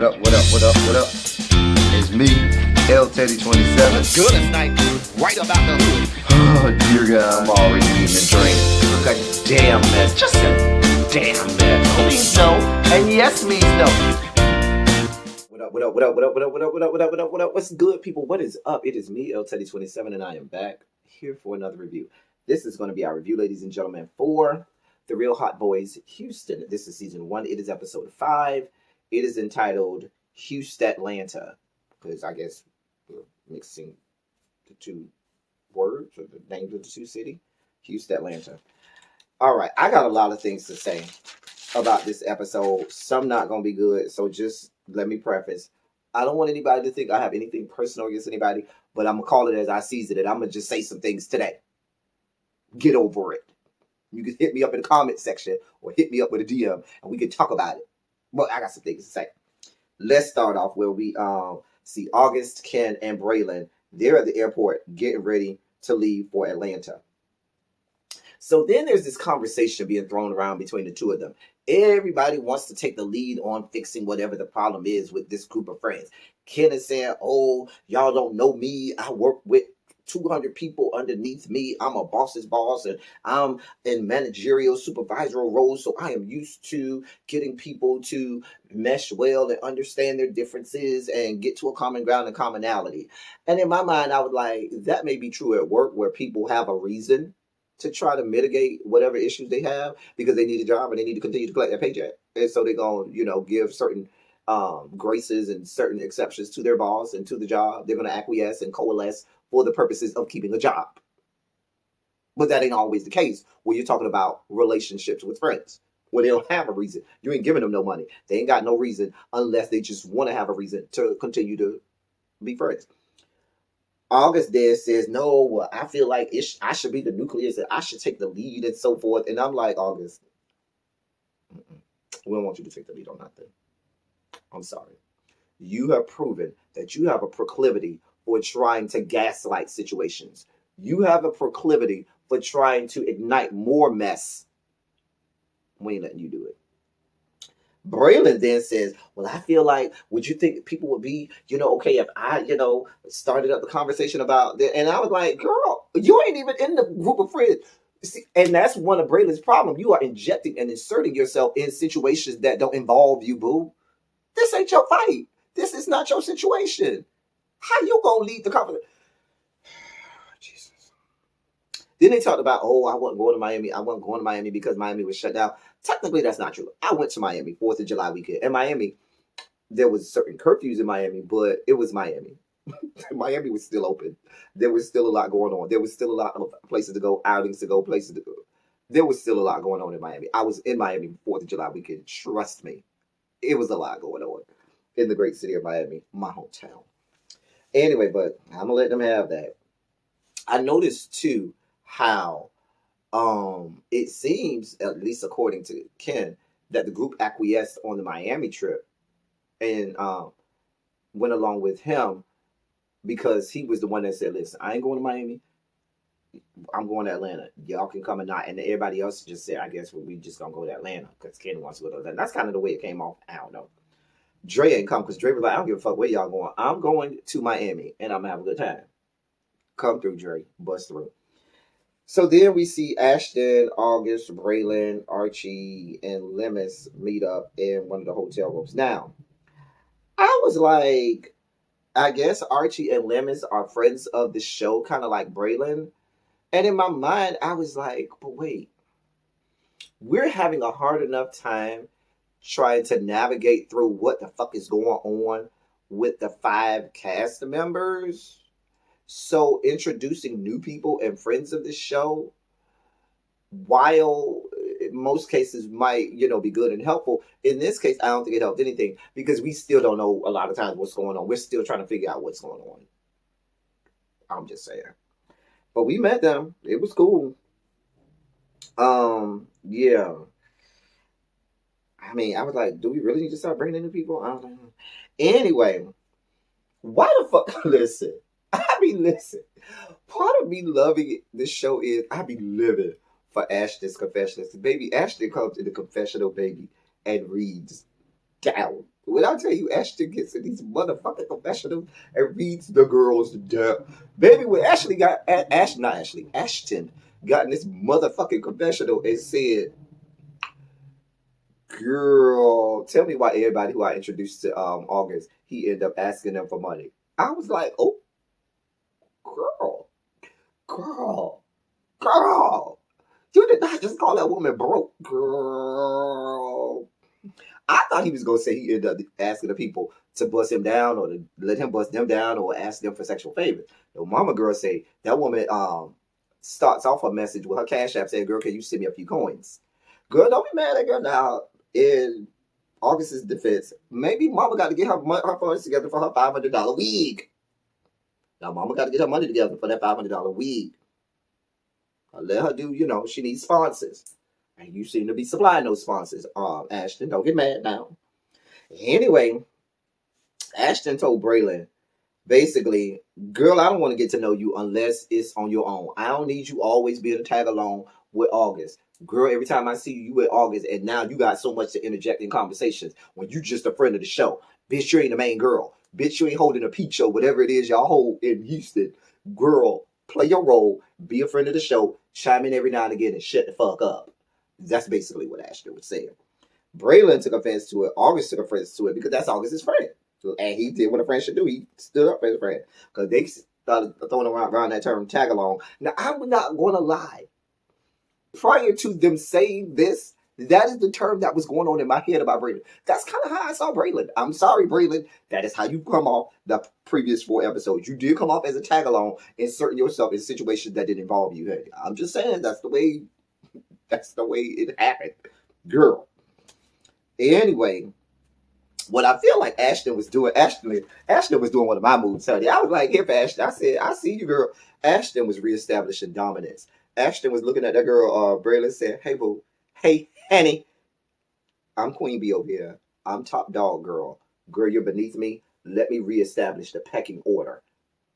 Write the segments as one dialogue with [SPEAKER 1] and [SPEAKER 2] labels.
[SPEAKER 1] What up, what up, what up, what up? It's me, L Teddy 27.
[SPEAKER 2] What's good tonight? Right about the hood.
[SPEAKER 1] Oh, dear God, I'm already eating a drink.
[SPEAKER 2] Look a damn mess. Just a damn mess. No means no, and yes means no. What up, what up, what up, what up, what up, what up, what up, what up, what up, what up? What's good, people? What is up? It is me, L Teddy 27, and I am back here for another review. This is going to be our review, ladies and gentlemen, for The Real Hot Boys Houston. This is season 1. It is episode 5. It is entitled Houston, Atlanta, because I guess we're mixing the two words or the names of the two cities. Houston, Atlanta. All right, I got a lot of things to say about this episode. Some not going to be good, so just let me preface. I don't want anybody to think I have anything personal against anybody, but I'm going to call it as I season it. I'm going to just say some things today. Get over it. You can hit me up in the comment section or hit me up with a DM and we can talk about it. But I got some things to say. Let's start off where we see August, Ken, and Braylon. They're at the airport getting ready to leave for Atlanta. So then there's this conversation being thrown around between the two of them. Everybody wants to take the lead on fixing whatever the problem is with this group of friends. Ken is saying, oh, y'all don't know me. I work with 200 people underneath me. I'm a boss's boss and I'm in managerial supervisory roles. So I am used to getting people to mesh well and understand their differences and get to a common ground and commonality. And in my mind, I would like, that may be true at work where people have a reason to try to mitigate whatever issues they have because they need a job and they need to continue to collect their paycheck. And so they're going to, give certain graces and certain exceptions to their boss and to the job. They're going to acquiesce and coalesce for the purposes of keeping a job. But that ain't always the case when you're talking about relationships with friends, where they don't have a reason. You ain't giving them no money. They ain't got no reason unless they just want to have a reason to continue to be friends. August there says, no, well, I feel like I should be the nucleus and I should take the lead and so forth. And I'm like, August, we don't want you to take the lead on nothing. I'm sorry. You have proven that you have a proclivity for trying to gaslight situations. You have a proclivity for trying to ignite more mess. We ain't letting you do it. Braylon then says, well, I feel like, would you think people would be, okay, if I, started up the conversation about that? And I was like, girl, you ain't even in the group of friends. See, and that's one of Braylon's problems. You are injecting and inserting yourself in situations that don't involve you, boo. This ain't your fight. This is not your situation. How you gonna lead the conversation? Jesus. Then they talked about, I wasn't going to Miami. I wasn't going to Miami because Miami was shut down. Technically, that's not true. I went to Miami 4th of July weekend. In Miami, there was certain curfews in Miami, but it was Miami. Miami was still open. There was still a lot going on. There was still a lot of places to go, outings to go, places to go. There was still a lot going on in Miami. I was in Miami 4th of July weekend. Trust me. It was a lot going on in the great city of Miami, my hometown. Anyway, but I'm going to let them have that. I noticed, too, how it seems, at least according to Ken, that the group acquiesced on the Miami trip and went along with him because he was the one that said, listen, I ain't going to Miami. I'm going to Atlanta. Y'all can come or not. And everybody else just said, I guess we just going to go to Atlanta because Ken wants to go to Atlanta. That's kind of the way it came off. I don't know. Dre ain't come because Dre was like, I don't give a fuck where y'all going. I'm going to Miami and I'm going to have a good time. Come through, Dre. Bust through. So then we see Ashton, August, Braylon, Archie, and Lemus meet up in one of the hotel rooms. Now, I was like, I guess Archie and Lemus are friends of the show, kind of like Braylon. And in my mind, I was like, but wait, we're having a hard enough time trying to navigate through what the fuck is going on with the 5 cast members. So introducing new people and friends of the show, while in most cases might, be good and helpful, in this case, I don't think it helped anything because we still don't know a lot of times what's going on. We're still trying to figure out what's going on. I'm just saying. But we met them. It was cool. Yeah. I mean, I was like, do we really need to start bringing in new people? I don't know. Anyway, why the fuck? Listen. Part of me loving this show is I be living for Ashton's Confessional. Baby, Ashton comes in the confessional, baby, and reads down. When I tell you Ashton gets in these motherfucking confessionals and reads the girls down. Baby, when Ashley got Ashton got in this motherfucking confessional and said, girl, tell me why everybody who I introduced to August, he ended up asking them for money. I was like, oh, girl, girl, girl. You did not just call that woman broke, girl. I thought he was going to say he ended up asking the people to bust him down or to let him bust them down or ask them for sexual favors. The mama girl say that woman starts off her message with her cash app saying, girl, can you send me a few coins? Girl, don't be mad at girl now. In August's defense, maybe mama got to get her funds together for her $500 wig. Now mama got to get her money together for that $500 wig. Let her do, she needs sponsors. And you seem to be supplying those sponsors. Ashton, don't get mad now. Anyway, Ashton told Braylon, basically, girl, I don't want to get to know you unless it's on your own. I don't need you always being a tag along with August. Girl, every time I see you with August, and now you got so much to interject in conversations when you just a friend of the show. Bitch, you ain't the main girl. Bitch, you ain't holding a peach show, whatever it is y'all hold in Houston. Girl, play your role, be a friend of the show, chime in every now and again, and shut the fuck up. That's basically what Ashton was saying. Braylon took offense to it. August took offense to it because that's August's friend. And he did what a friend should do. He stood up for his friend. Because they started throwing around that term tag along. Now, I'm not going to lie. Prior to them saying this, that is the term that was going on in my head about Braylon. That's kind of how I saw Braylon. I'm sorry, Braylon. That is how you come off the previous 4 episodes. You did come off as a tag along, inserting yourself in situations that didn't involve you. Hey, I'm just saying that's the way it happened. Girl. Anyway, what I feel like Ashton was doing one of my moves. So I was like, here for Ashton. I said, I see you, girl. Ashton was reestablishing dominance. Ashton was looking at that girl, Braylon said, hey, boo. Hey, honey. I'm Queen Bee over here. I'm top dog, girl. Girl, you're beneath me. Let me reestablish the pecking order.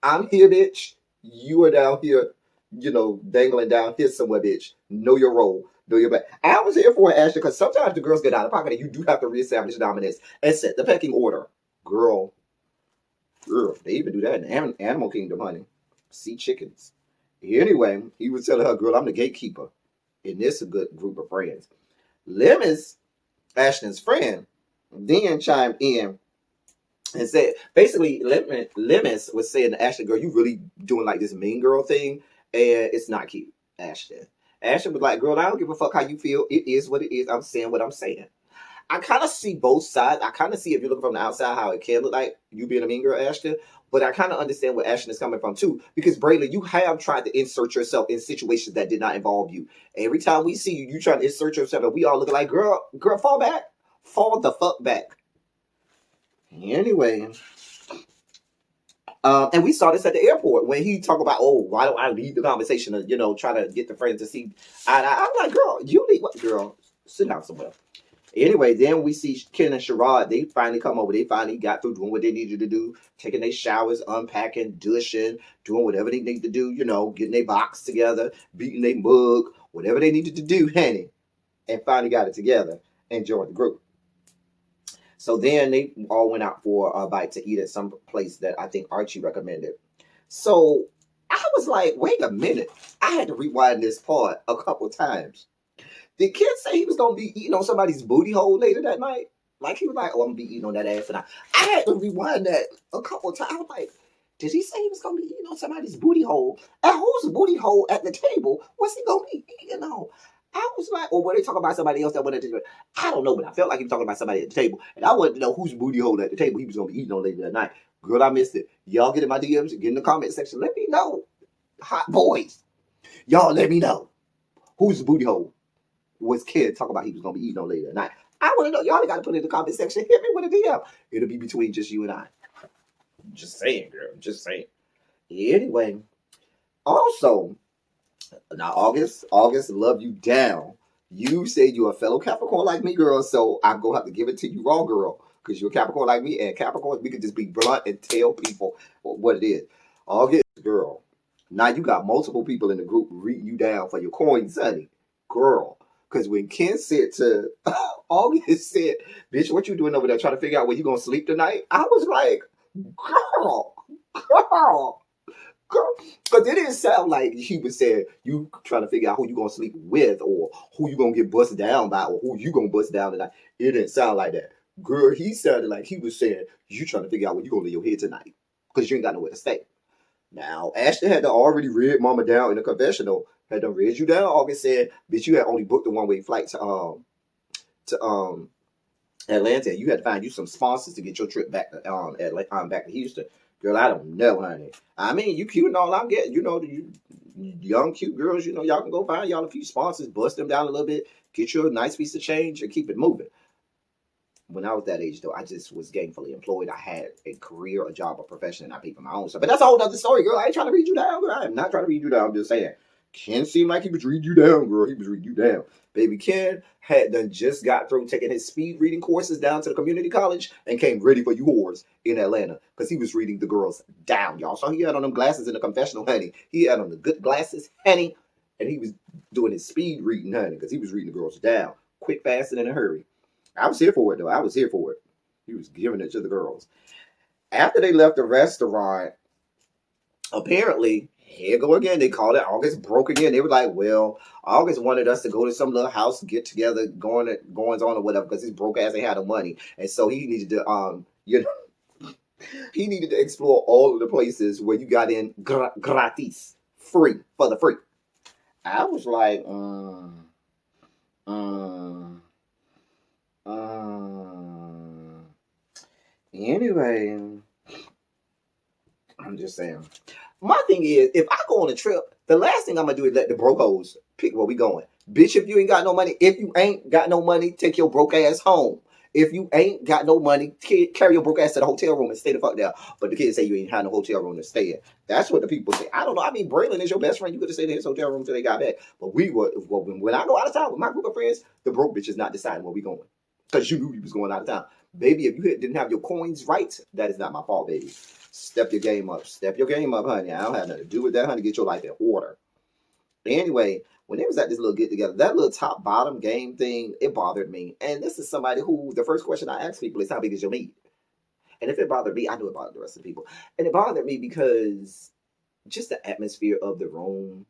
[SPEAKER 2] I'm here, bitch. You are down here, dangling down here somewhere, bitch. Know your role. Know your back. I was here for it, Ashton, because sometimes the girls get out of pocket and you do have to reestablish dominance and set the pecking order. Girl, they even do that in Animal Kingdom, honey. Sea chickens. Anyway, he was telling her, girl, I'm the gatekeeper. And this is a good group of friends. Lemons, Ashton's friend, then chimed in and said, basically, Lemons was saying to Ashton, girl, you really doing like this mean girl thing, and it's not cute, Ashton. Ashton was like, girl, I don't give a fuck how you feel. It is what it is. I'm saying what I'm saying. I kind of see both sides. I kind of see, if you're looking from the outside, how it can look like you being a mean girl, Ashton. But I kind of understand where Ashton is coming from, too. Because, Braylon, you have tried to insert yourself in situations that did not involve you. Every time we see you, you try to insert yourself, and we all looking like, girl, fall back. Fall the fuck back. Anyway. And we saw this at the airport when he talked about, oh, why don't I lead the conversation of, try to get the friends to see. I'm like, girl, you lead what? Girl, sit down somewhere. Anyway, then we see Ken and Sherrod. They finally come over. They finally got through doing what they needed to do, taking their showers, unpacking, dushing, doing whatever they need to do, getting their box together, beating their mug, whatever they needed to do, honey. And finally got it together and joined the group. So then they all went out for a bite to eat at some place that I think Archie recommended. So I was like, wait a minute. I had to rewind this part a couple times. Did Kid say he was going to be eating on somebody's booty hole later that night? Like, he was like, oh, I'm going to be eating on that ass tonight. I had to rewind that a couple times. I was like, did he say he was going to be eating on somebody's booty hole? And whose booty hole at the table was he going to be eating on? I was like, or were they talking about somebody else that went at the table? I don't know, but I felt like he was talking about somebody at the table. And I wanted to know whose booty hole at the table he was going to be eating on later that night. Girl, I missed it. Y'all get in my DMs, get in the comment section. Let me know. Hot boys. Y'all let me know. Whose booty hole was Kid talking about he was going to be eating on later that night? I want to know. Y'all got to put it in the comment section. Hit me with a DM. It'll be between just you and I. Just saying, girl. Just saying. Anyway. Also, now August, love you down. You said you're a fellow Capricorn like me, girl, so I'm going to have to give it to you raw, girl, because you're a Capricorn like me, and Capricorns, we can just be blunt and tell people what it is. August, girl, now you got multiple people in the group reading you down for your coins, honey. Girl, Because when Ken said to August said, bitch, what you doing over there trying to figure out where you gonna sleep tonight? I was like, girl, girl, girl. Because it didn't sound like he was saying you trying to figure out who you gonna sleep with or who you gonna get busted down by or who you gonna bust down tonight. It didn't sound like that. Girl, he sounded like he was saying you trying to figure out where you gonna lay your head tonight. Because you ain't got nowhere to stay. Now, Ashton had to already read Mama down in the confessional. Had to read you down. August said, bitch, you had only booked the one-way flight to Atlanta. You had to find you some sponsors to get your trip back to back to Houston. Girl, I don't know, honey. I mean, you cute and all I'm getting. You know, you young, cute girls, you know, y'all can go find y'all a few sponsors, bust them down a little bit, get you a nice piece of change, and keep it moving. When I was that age, though, I just was gainfully employed. I had a career, a job, a profession, and I paid for my own stuff. But that's a whole other story, girl. I ain't trying to read you down, girl. I am not trying to read you down. I'm just saying. Ken seemed like he was reading you down, girl. He was reading you down. Baby Ken had done just got through taking his speed reading courses down to the community college and came ready for you whores in Atlanta because he was reading the girls down, y'all. So he had on them glasses in the confessional, honey. He had on the good glasses, honey. And he was doing his speed reading, honey, because he was reading the girls down. Quick, fast, and in a hurry. I was here for it, though. I was here for it. He was giving it to the girls. After they left the restaurant, apparently, here go again. They called it August broke again. They were like, well, August wanted us to go to some little house, get together, goings on or whatever, because his broke ass ain't had no money. And so he needed to, he needed to explore all of the places where you got in gratis, free, for the free. I was like, Anyway, I'm just saying. My thing is, if I go on a trip, the last thing I'm gonna do is let the broke hoes pick where we going. Bitch, if you ain't got no money, take your broke ass home. If you ain't got no money, carry your broke ass to the hotel room and stay the fuck there. But the kids say you ain't had no hotel room to stay in. That's what the people say. I don't know. I mean, Braylon is your best friend. You could have stayed in his hotel room till they got back. But when I go out of town with my group of friends, the broke bitch is not deciding where we going. Because you knew you was going out of town. Baby, if you didn't have your coins right, that is not my fault, baby. Step your game up. Step your game up, honey. I don't have nothing to do with that, honey. Get your life in order. Anyway, when they was at this little get together, that little top bottom game thing, it bothered me. And this is somebody who the first question I ask people is, how big is your meat? And if it bothered me, I know it bothered the rest of the people. And it bothered me because just the atmosphere of the room,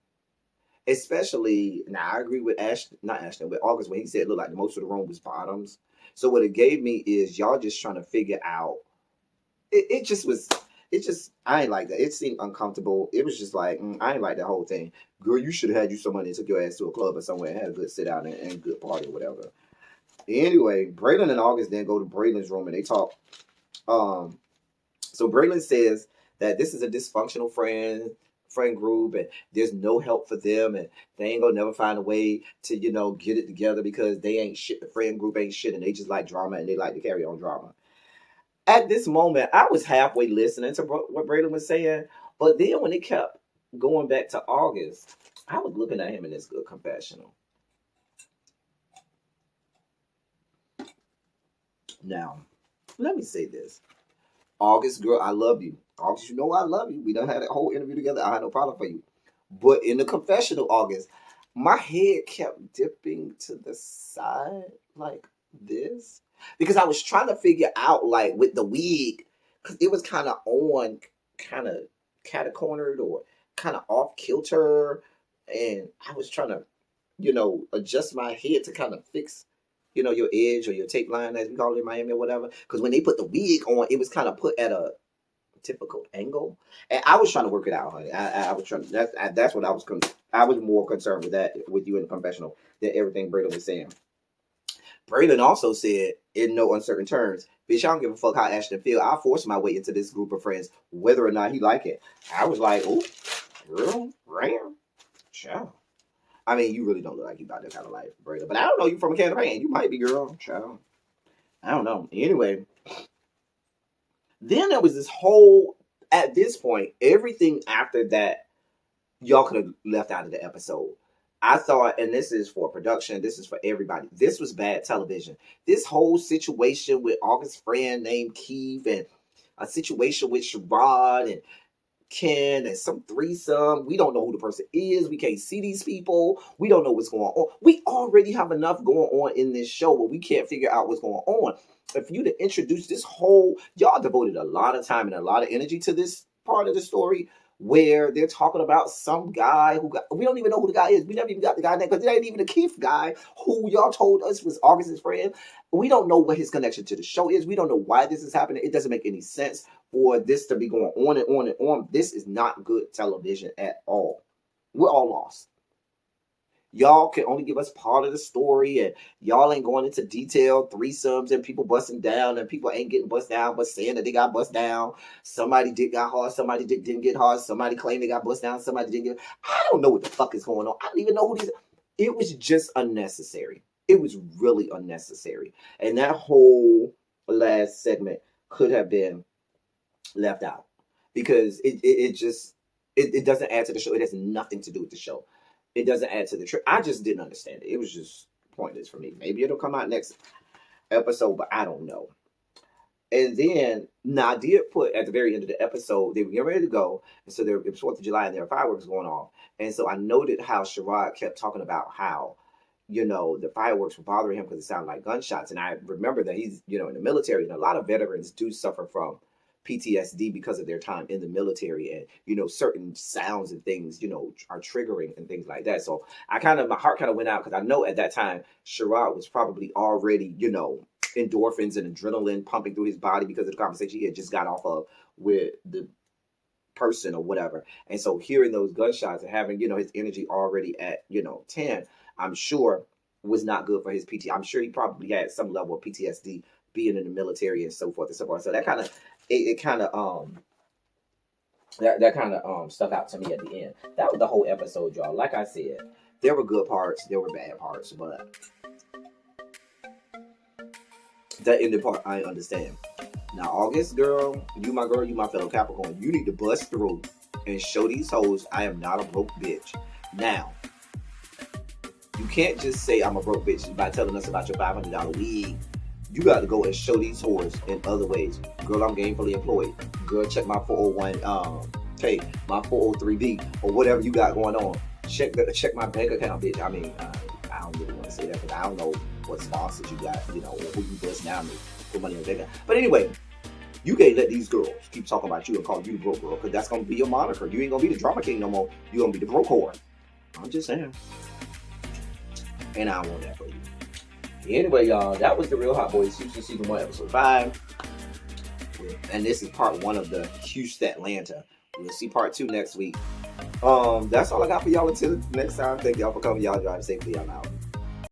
[SPEAKER 2] especially now I agree with August when he said it looked like most of the room was bottoms. So what it gave me is y'all just trying to figure out. It just I ain't like that. It seemed uncomfortable. It was just like I ain't like that whole thing. Girl, you should have had you some money and took your ass to a club or somewhere and had a good sit down and good party or whatever. Anyway, Braylon and August then go to Braylon's room and they talk. So Braylon says that this is a dysfunctional friend group and there's no help for them and they ain't gonna never find a way to get it together because they ain't shit. The friend group ain't shit and they just like drama and they like to carry on drama. At this moment, I was halfway listening to what Braylon was saying, but then when it kept going back to August, I was looking at him in this good confessional. Now, let me say this. August, girl, I love you. August, you know I love you. We done had that whole interview together. I had no problem for you. But in the confessional, August, my head kept dipping to the side like this. Because I was trying to figure out, like, with the wig, because it was kind of on, kind of catacornered or kind of off kilter. And I was trying to, adjust my head to kind of fix, your edge or your tape line, as we call it in Miami or whatever. Because when they put the wig on, it was kind of put at a typical angle. And I was trying to work it out, honey. I was trying to, that's what I was, I was more concerned with that, with you in the confessional, than everything Braylon was saying. Braylon also said, in no uncertain terms, bitch, I don't give a fuck how Ashton feel. I'll force my way into this group of friends, whether or not he like it. I was like, oh, girl, ram, child. I mean, you really don't look like you about that kind of life, Braylon. But I don't know you from a can of paint. You might be, girl, child. I don't know. Anyway, then there was this whole, at this point, everything after that, y'all could have left out of the episode. I thought, and this is for production, this is for everybody, this was bad television. This whole situation with August's friend named Keith and a situation with Sherrod and Ken and some threesome. We don't know who the person is. We can't see these people. We don't know what's going on. We already have enough going on in this show, but we can't figure out what's going on. If you to introduce this whole, y'all devoted a lot of time and a lot of energy to this part of the story where they're talking about some guy who got, we don't even know who the guy is. We never even got the guy name because it ain't even the Keith guy who y'all told us was August's friend. We don't know what his connection to the show is. We don't know why this is happening. It doesn't make any sense for this to be going on and on and on. This is not good television at all. We're all lost. Y'all can only give us part of the story, and y'all ain't going into detail threesomes and people busting down, and people ain't getting bust down, but saying that they got bust down. Somebody got hard, somebody didn't get hard. Somebody claimed they got bust down, somebody didn't get. I don't know what the fuck is going on. I don't even know who these. It was just unnecessary. It was really unnecessary, and that whole last segment could have been left out because it just doesn't add to the show. It has nothing to do with the show. It doesn't add to the trip. I just didn't understand it. It was just pointless for me. Maybe it'll come out next episode, but I don't know. And then, now I did put at the very end of the episode, they were getting ready to go. And so it was 4th of July and there were fireworks going off. And so I noted how Sherrod kept talking about how, the fireworks were bothering him because it sounded like gunshots. And I remember that he's, in the military, and a lot of veterans do suffer from PTSD because of their time in the military, and certain sounds and things are triggering and things like that. So my heart kind of went out because I know at that time Sherrod was probably already endorphins and adrenaline pumping through his body because of the conversation he had just got off of with the person or whatever. And so hearing those gunshots and having his energy already at 10, I'm sure was not good for his PT. I'm sure he probably had some level of PTSD being in the military and so forth and so forth. So that kind of that kind of stuck out to me at the end. That was the whole episode, y'all. Like I said, there were good parts, there were bad parts, but that ended part I understand. Now, August, girl, you my fellow Capricorn, you need to bust through and show these hoes I am not a broke bitch. Now, you can't just say I'm a broke bitch by telling us about your $500 wig. You got to go and show these whores in other ways. Girl, I'm gainfully employed. Girl, check my 401, my 403B, or whatever you got going on. Check my bank account, bitch. I mean, I don't really want to say that because I don't know what sponsors you got, or who you bust down to put money on their account. But anyway, you can't let these girls keep talking about you and call you the broke girl, because that's going to be your moniker. You ain't going to be the drama king no more. You're going to be the broke whore. I'm just saying. And I don't want that for you. Anyway, y'all, that was the Real Hot Boys Houston Season 1, Episode 5. And this is part 1 of the Houston Atlanta. We'll see part 2 next week. That's all I got for y'all until next time. Thank y'all for coming. Y'all drive safely. I'm out.